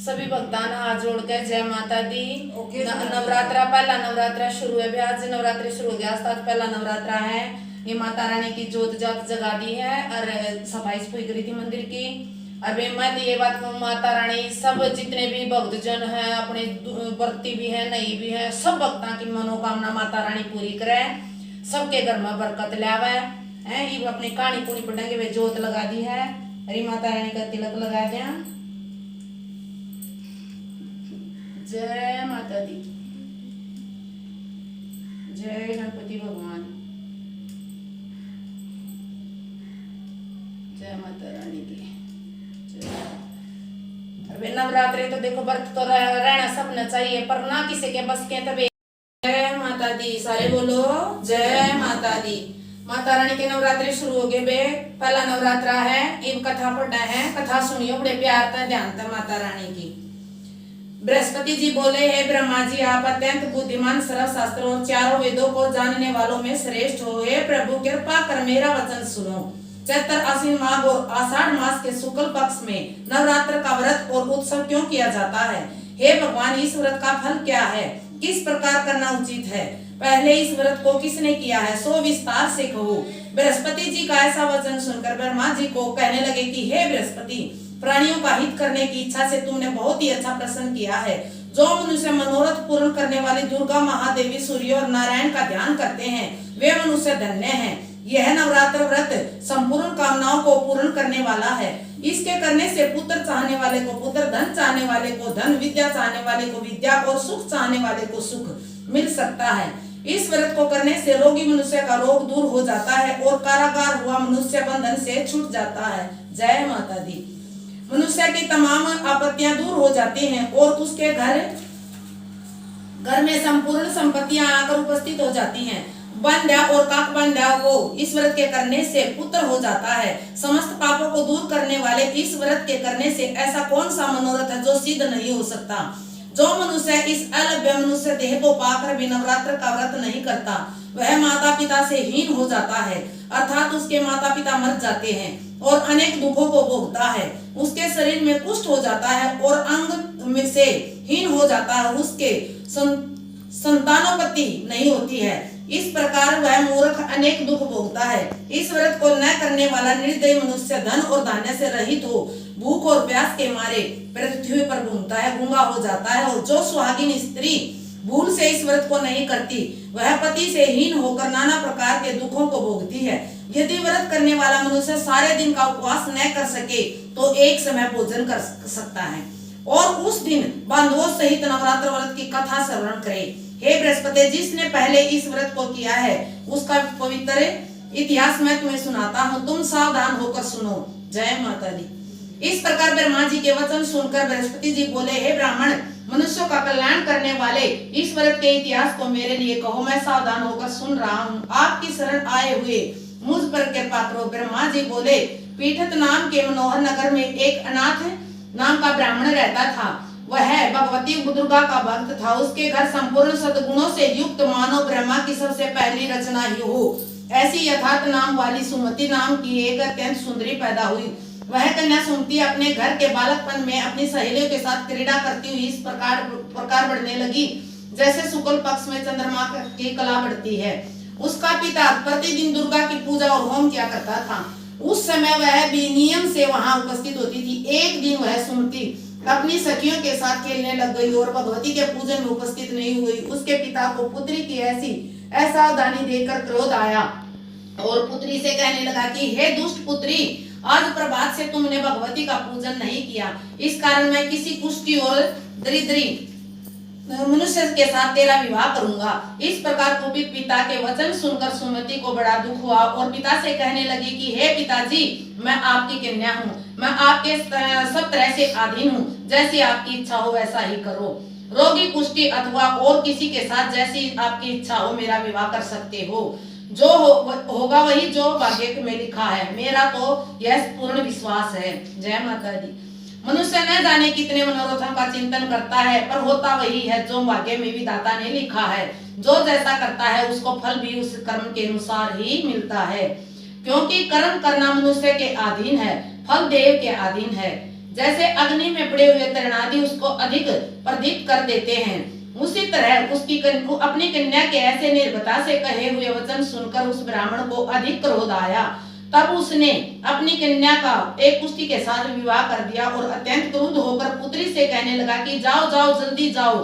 सभी भक्तान हाथ जोड़ के जय माता दी। नवरात्रा पहला नवरात्रा शुरू है, आज नवरात्रि शुरू हो गया। आज पहला नवरात्रा है। ये माता रानी की जोत जात जगा दी है और सफाई सफाई करी थी मंदिर की। अभी मैं ये बात कहूँ, माता रानी सब जितने भी भक्तजन हैं अपने व्रती भी है नहीं भी है, सब भक्तों की मनोकामना माता रानी पूरी करे, सबके घर में बरकत लावे है। ये अपनी कहानी पूरी पढ़ेंगे, वे जोत लगा दी है। हरी माता रानी का तिलक लगा दें। जय माता दी, जय गणपति भगवान, जय माता रानी की जय। अरे नवरात्रि तो देखो व्रत तो रहना सबने चाहिए, पर ना किसी के बस के तब। जय माता दी, सारे बोलो जय माता दी। माता रानी के नवरात्रि शुरू हो गए बे, पहला नवरात्रा है। इन कथा पढ़ना है, कथा सुनियो बड़े प्यार से ध्यान से। माता रानी की बृहस्पति जी बोले, हे ब्रह्मा जी, आप अत्यंत बुद्धिमान, सर्व शास्त्रों और चारों वेदों को जानने वालों में श्रेष्ठ हो। हे प्रभु, कृपा कर मेरा वचन सुनो। चैत्र आश्विन माघ और आषाढ़ मास के शुक्ल पक्ष में नवरात्र का व्रत और उत्सव क्यों किया जाता है? हे भगवान, इस व्रत का फल क्या है? किस प्रकार करना उचित है? पहले इस व्रत को किसने किया है, सो विस्तार से कहो। बृहस्पति जी का ऐसा वचन सुनकर ब्रह्मा जी को कहने लगे कि हे बृहस्पति, प्राणियों का हित करने की इच्छा से तुमने बहुत ही अच्छा प्रश्न किया है। जो मनुष्य मनोरथ पूर्ण करने वाली दुर्गा, महादेवी, सूर्य और नारायण का ध्यान करते हैं, वे मनुष्य धन्य हैं। यह नवरात्र व्रत संपूर्ण कामनाओं को पूर्ण करने वाला है। इसके करने से पुत्र चाहने वाले को पुत्र, धन चाहने वाले को धन, विद्या चाहने वाले को विद्या और सुख चाहने वाले को सुख मिल सकता है। इस व्रत को करने से रोगी मनुष्य का रोग दूर हो जाता है और कारागार हुआ मनुष्य बंधन से छूट जाता है। जय माता दी। मनुष्य की तमाम आपत्तियां दूर हो जाती हैं और उसके घर में संपूर्ण संपत्तियां आकर उपस्थित हो जाती हैं। बंध्या और काकबंध्या को इस व्रत के करने से पुत्र हो जाता है। समस्त पापों को दूर करने वाले इस व्रत के करने से ऐसा कौन सा मनोरथ है जो सिद्ध नहीं हो सकता? जो मनुष्य इस अलभ्य मनुष्य देह को पाकर भी नवरात्र का व्रत नहीं करता, वह माता पिता से हीन हो जाता है, अर्थात उसके माता पिता मर जाते हैं और अनेक दुखों को भोगता है। उसके शरीर में कुष्ठ हो जाता है और अंग में से हीन हो जाता है। उसके संतानोत्पत्ति नहीं होती है। इस प्रकार वह मूर्ख अनेक दुख भोगता है। इस व्रत को न करने वाला निर्दयी मनुष्य धन और धान्य से रहित हो भूख और प्यास के मारे पृथ्वी पर घूमता है, गूंगा हो जाता है। और जो सुहागिन स्त्री भूल से इस व्रत को नहीं करती, वह पति से हीन होकर नाना प्रकार के दुखों को भोगती है। यदि व्रत करने वाला मनुष्य सारे दिन का उपवास न कर सके तो एक समय भोजन कर सकता है और उस दिन बंधुओं सहित नवरात्र व्रत की कथा श्रवण करे। हे बृहस्पति, जिसने पहले इस व्रत को किया है उसका पवित्र इतिहास मैं तुम्हें सुनाता हूँ, तुम सावधान होकर सुनो। जय माता दी। इस प्रकार ब्रह्मा जी के वचन सुनकर बृहस्पति जी बोले, हे ब्राह्मण, मनुष्यों का कल्याण करने वाले इस व्रत के इतिहास को मेरे लिए कहो, मैं सावधान होकर सुन रहा हूँ। आपकी शरण आए हुए मुझ पर कृपा करो। ब्रह्मा जी बोले, पीठत नाम के मनोहर नगर में एक अनाथ नाम का ब्राह्मण रहता था। वह भगवती दुर्गा का भक्त था। उसके घर संपूर्ण सद्गुणों से युक्त मानव ब्रह्मा की सबसे पहली रचना ही हो ऐसी यथार्थ नाम वाली सुमति नाम की एक अत्यंत सुंदरी पैदा हुई। वह कन्या सुमति अपने घर के बालकपन में अपनी सहेलियों के साथ क्रीड़ा करती हुई इस प्रकार बढ़ने लगी जैसे शुक्ल पक्ष में चंद्रमा की कला बढ़ती है। उसका पिता प्रतिदिन दुर्गा की पूजा और होम किया करता था। उस समय वह भी नियम से वहां उपस्थित होती थी। एक दिन वह सुमति अपनी सखियों के साथ खेलने लग गई और भगवती के पूजन में उपस्थित नहीं हुई। उसके पिता को पुत्री की असावधानी देखकर क्रोध आया और पुत्री से कहने लगा कि हे दुष्ट पुत्री, आज प्रभात से तुमने भगवती का पूजन नहीं किया, इस कारण मैं किसी कुष्ठी और दरिद्री मनुष्य के साथ तेरा विवाह करूंगा। इस प्रकार कुपित पिता के वचन सुनकर सुमति को बड़ा दुख हुआ और पिता से कहने लगी कि हे पिताजी, मैं आपकी कन्या हूँ, मैं आपके सब तरह से अधीन हूँ, जैसी आपकी इच्छा हो वैसा ही करो। रोगी, कुष्ठी अथवा और किसी के साथ जैसी आपकी इच्छा हो मेरा विवाह कर सकते हो। जो होगा वही जो भाग्य में लिखा है, मेरा तो यह पूर्ण विश्वास है। जय माता दी। मनुष्य न जाने कितने मनोरथों का चिंतन करता है, पर होता वही है जो भाग्य में विधाता ने लिखा है। जो जैसा करता है उसको फल भी उस कर्म के अनुसार ही मिलता है, क्योंकि कर्म करना मनुष्य के अधीन है, फल देव के अधीन है। जैसे अग्नि में पड़े हुए तृणादि उसको अधिक प्रदीप्त कर देते हैं, उसी तरह अपनी कन्या के ऐसे निर्भयता से कहे हुए वचन सुनकर उस ब्राह्मण को अधिक क्रोध आया। तब उसने अपनी कन्या का एक कुष्ठी के साथ विवाह कर दिया और अत्यंत क्रुद्ध होकर पुत्री से कहने लगा कि जाओ जाओ जल्दी जाओ,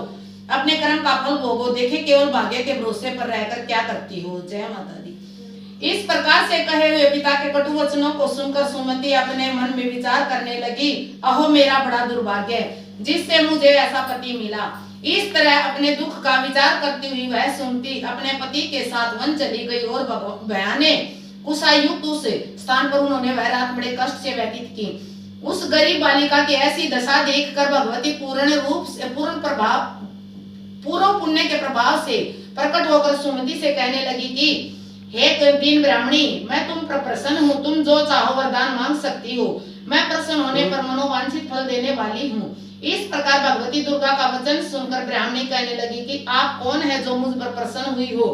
अपने कर्म का फल भोगो, देखे केवल भाग्य के भरोसे पर रहकर क्या करती हो। जय माता दी। इस प्रकार से कहे हुए पिता के कटु वचनों को सुनकर सुमति अपने मन में विचार करने लगी, अहो मेरा बड़ा दुर्भाग्य जिससे मुझे ऐसा पति मिला। इस तरह अपने दुख का विचार करती हुई वह सुमति अपने पति के साथ वन चली गई और भयाने कुशायुक्त उस स्थान पर उन्होंने वह रात बड़े कष्ट से व्यतीत की। उस गरीब बालिका की ऐसी दशा देखकर भगवती पूर्ण पुण्य के प्रभाव से प्रकट होकर सुमति से कहने लगी कि हे दीन ब्राह्मणी, मैं तुम पर प्रसन्न हूँ, तुम जो चाहो वरदान मांग सकती हो, मैं प्रसन्न होने पर मनोवांछित फल देने वाली हूँ। इस प्रकार भगवती दुर्गा का वचन सुनकर ब्राह्मणी कहने लगी कि आप कौन है जो मुझ पर प्रसन्न हुई हो,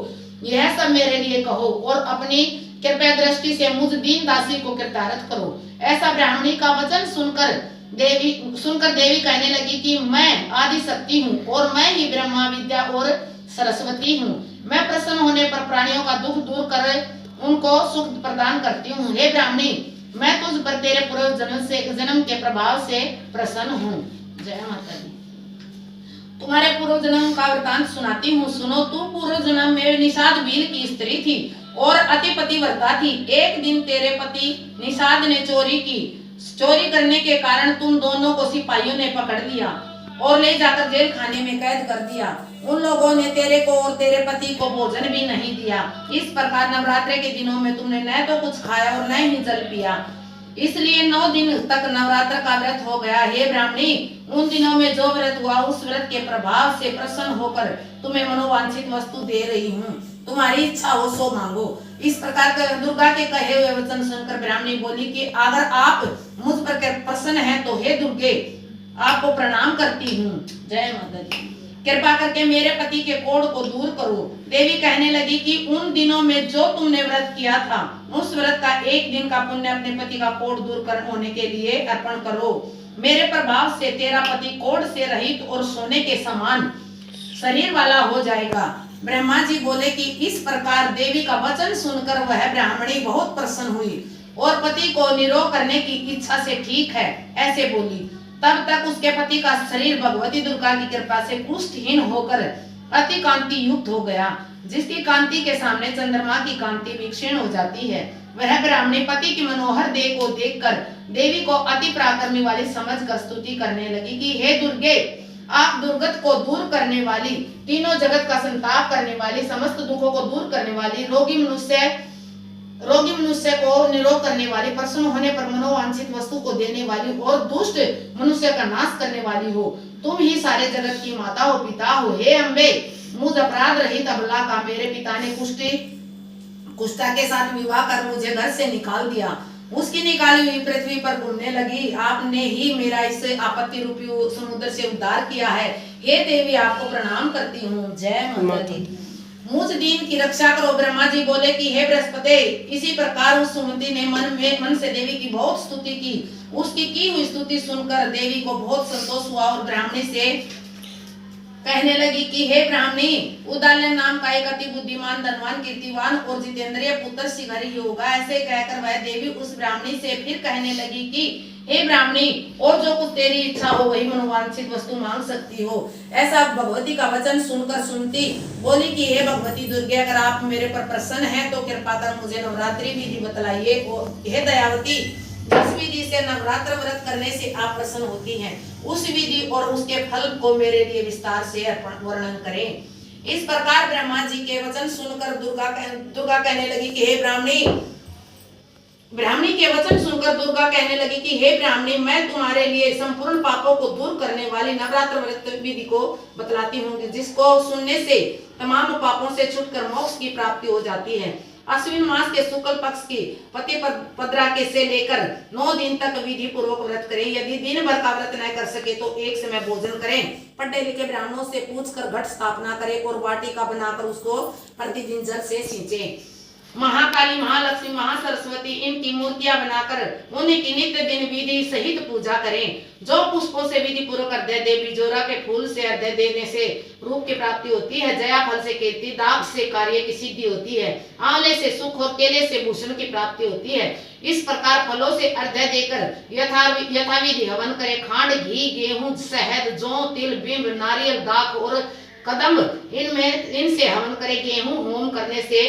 यह सब मेरे लिए कहो और अपनी कृपया दृष्टि से मुझ दीन दासी को कृतार्थ करो। ऐसा ब्राह्मणी का वचन सुनकर देवी कहने लगी कि मैं आदि शक्ति हूँ और मैं ही ब्रह्मा विद्या और सरस्वती हूँ। मैं प्रसन्न होने पर प्राणियों का दुख दूर कर उनको सुख प्रदान करती हूँ। हे ब्राह्मणी, मैं तुझ पर तेरे पूर्व जन्म के प्रभाव से प्रसन्न हूँ। जय माता दी। तुम्हारे पूर्व जन्म का वृतांत सुनाती हूँ, सुनो। तू पूर्व जन्म में निषाद बील की स्त्री थी और अति पतिव्रता थी। एक दिन तेरे पति निषाद ने चोरी की। चोरी करने के कारण तुम दोनों को सिपाहियों ने पकड़ लिया और ले जाकर जेल खाने में कैद कर दिया। उन लोगों ने तेरे को और तेरे पति को भोजन भी नहीं दिया। इस प्रकार नवरात्रि के दिनों में तुमने न तो कुछ खाया और न ही जल पिया, इसलिए 9 दिन तक नवरात्र का व्रत हो गया। हे ब्राह्मणी, उन दिनों में जो व्रत हुआ उस व्रत के प्रभाव से प्रसन्न होकर तुम्हें मनोवांछित वस्तु दे रही हूँ, तुम्हारी इच्छा हो सो मांगो। इस प्रकार दुर्गा के कहे हुए वचन सुनकर ब्राह्मणी बोली कि अगर आप मुझ पर प्रसन्न हैं तो हे दुर्गे, आपको प्रणाम करती हूँ। जय माता दी। कृपा करके मेरे पति के कोढ़ को दूर करो। देवी कहने लगी कि उन दिनों में जो तुमने व्रत किया था उस व्रत का एक दिन का पुण्य अपने पति का कोढ़ दूर कर होने के लिए अर्पण करो। मेरे प्रभाव से तेरा पति कोढ़ से रहित और सोने के समान शरीर वाला हो जाएगा। ब्रह्मा जी बोले कि इस प्रकार देवी का वचन सुनकर वह ब्राह्मणी बहुत प्रसन्न हुई और पति को निरोग करने की इच्छा से ठीक है ऐसे बोली। तब तक उसके पति का शरीर भगवती दुर्गा की कृपा से कुष्ठहीन होकर अति कांति युक्त हो गया, जिसकी कांति के सामने चंद्रमा की कांति भी क्षीण हो जाती है। वह ब्राह्मणी पति की मनोहर देह को देखकर देवी को अति पराक्रमी वाली समझकर स्तुति करने लगी कि हे दुर्गे, आप दुर्गत को दूर करने वाली, तीनों जगत का संताप करने वाली, समस्त दुखों को दूर करने वाली, रोगी मनुष्य को निरोग करने वाली, प्रसन्न होने पर मनोवांछित वस्तु को देने वाली और दुष्ट मनुष्य का नाश करने वाली हो। तुम ही सारे जगत की माता हो, पिता हो। हे अम्बे, मुझ अपराध रहित अबला का मेरे पिता ने कुष्ठा के साथ विवाह कर मुझे घर से निकाल दिया। उसकी निकाली हुई पृथ्वी पर घूमने लगी। आपने ही मेरा इस आपत्ति रूपी समुद्र से उद्धार किया है। हे देवी, आपको प्रणाम करती हूँ। जय माता दी। मुझ दीन की रक्षा करो। ब्रह्मा जी बोले कि हे बृहस्पति, इसी प्रकार उस सुमति ने मन से देवी की बहुत स्तुति की। उसकी की हुई स्तुति सुनकर देवी को बहुत संतोष हुआ और ब्राह्मणी से कहने लगी कि हे ब्राह्मणी, उदालन नाम का एक अति बुद्धिमान, धनवान, कीर्तिवान और जितेंद्रिय पुत्र शीघ्र ही होगा। ऐसे कहकर वह देवी उस ब्राह्मणी से फिर कहने लगी कि हे ब्राह्मणी, और जो कुछ तेरी इच्छा हो वही मनोवांछित वस्तु मांग सकती हो। ऐसा भगवती का वचन सुनकर सुनती बोली कि हे भगवती दुर्गे, अगर आप मेरे पर प्रसन्न हैं तो कृपा कर मुझे नवरात्रि विधि बतलाइए। हे दयावती, जिस विधि से नवरात्र व्रत करने से आप प्रसन्न होती हैं उस विधि और उसके फल को मेरे लिए विस्तार से वर्णन करें। इस प्रकार ब्रह्मा जी के वचन सुनकर दुर्गा कहने लगी कि हे ब्राह्मणी के वचन सुनकर दुर्गा कहने लगी कि हे ब्राह्मणी, मैं तुम्हारे लिए संपूर्ण पापों को दूर करने वाली नवरात्र व्रत विधि को बतलाती हूँ, जिसको सुनने से तमाम पापों से छूटकर मोक्ष की प्राप्ति हो जाती है। अश्विन मास के शुक्ल पक्ष की पद्रा के से लेकर 9 दिन तक विधि पूर्वक व्रत करें। यदि दिन भर का व्रत न कर सके तो एक समय भोजन करें। पढ़े लिखे ब्राह्मणों से पूछकर घट स्थापना करें और वाटिका बनाकर उसको प्रतिदिन जल से सींचें। महाकाली, महालक्ष्मी, महासरस्वती इनकी मूर्तियां बनाकर उनकी नित्य दिन विधि सहित पूजा करें। जो पुष्पों से विधि पूर्वक अर्घ्य दे, बिजोरा के फूल से अर्घ्य देने से रूप की प्राप्ति होती है, जया फल से कीर्ति, दाग से कार्य की सिद्धि होती है, आंवले से सुख और केले से भूषण की प्राप्ति होती है। इस प्रकार फलों से अर्घ्य देकर यथाविधि हवन करें। खांड, घी, गेहूं, शहद, जौ, तिल, बिंब, नारियल, दाख और कदम इनसे हवन करें। गेहूं होम करने से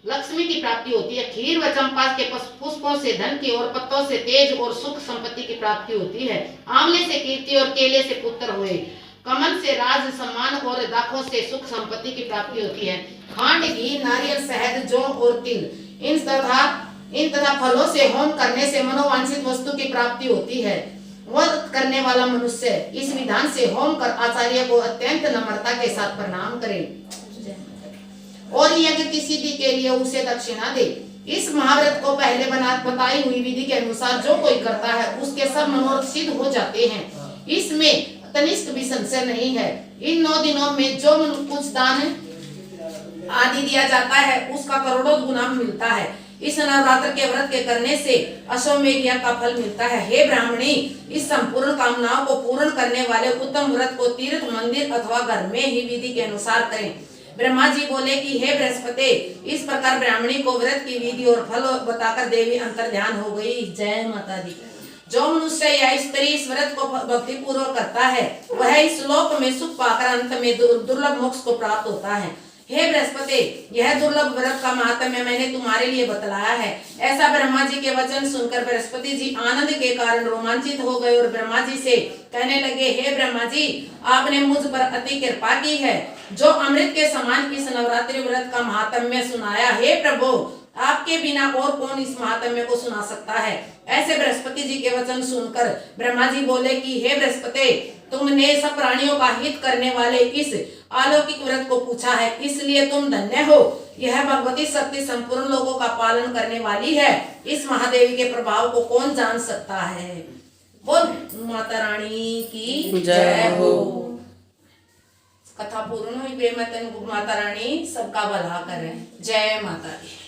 लक्ष्मी की प्राप्ति होती है। खीर व चंपा के पुष्पों से धन की और पत्तों से तेज और सुख संपत्ति की प्राप्ति होती है। आंवले से कीर्ति और केले से पुत्र हुए। कमल से राज सम्मान और दाखों से सुख संपत्ति की प्राप्ति होती है। खांड, घी, नारियल, शहद, जौ और तिल इन तथा फलों से होम करने से मनोवांछित वस्तु की प्राप्ति होती है। व्रत करने वाला मनुष्य इस विधान से होम कर आचार्य को अत्यंत नम्रता के साथ प्रणाम करे और यज्ञ की सिद्धि के लिए उसे दक्षिणा दे। इस महाव्रत को पहले बताई हुई विधि के अनुसार जो कोई करता है उसके सब मनोरथ सिद्ध हो जाते हैं। इसमें तनिष्क भी संशय नहीं है। इन 9 दिनों में जो कुछ दान आदि दिया जाता है उसका करोड़ों गुना मिलता है। इस नवरात्र के व्रत के करने से अश्वमेध यज्ञ का फल मिलता है। हे ब्राह्मणी, इस संपूर्ण कामनाओं को पूर्ण करने वाले उत्तम व्रत को तीर्थ, मंदिर अथवा घर में ही विधि के अनुसार करें। ब्रह्मा जी बोले कि हे बृहस्पति, इस प्रकार ब्राह्मणी को व्रत की विधि और फल बताकर देवी अंतर ध्यान हो गई। जय माता दी। जो मनुष्य या स्त्री इस व्रत को भक्ति पूर्वक करता है वह इस लोक में सुख पाकर अंत में दुर्लभ मोक्ष को प्राप्त होता है। हे बृहस्पति, यह दुर्लभ व्रत का महात्म्य मैंने तुम्हारे लिए बतलाया है। ऐसा ब्रह्मा जी के वचन सुनकर बृहस्पति जी आनंद के कारण रोमांचित हो गए और ब्रह्मा जी से कहने लगे, हे ब्रह्मा जी, आपने मुझ पर अति कृपा की है जो अमृत के समान इस नवरात्रि व्रत का महात्म्य सुनाया। हे प्रभु, आपके बिना और कौन इस महात्म्य को सुना सकता है। ऐसे बृहस्पति जी के वचन सुनकर ब्रह्मा जी बोले कि हे बृहस्पति, तुमने सब प्राणियों का हित करने वाले इस अलौकिक व्रत को पूछा है, इसलिए तुम धन्य हो। यह भगवती शक्ति संपूर्ण लोगों का पालन करने वाली है। इस महादेवी के प्रभाव को कौन जान सकता है। बोल माता रानी की जय हो। कथा पूर्ण हुई। माता रानी सबका भला करे। जय माता दी।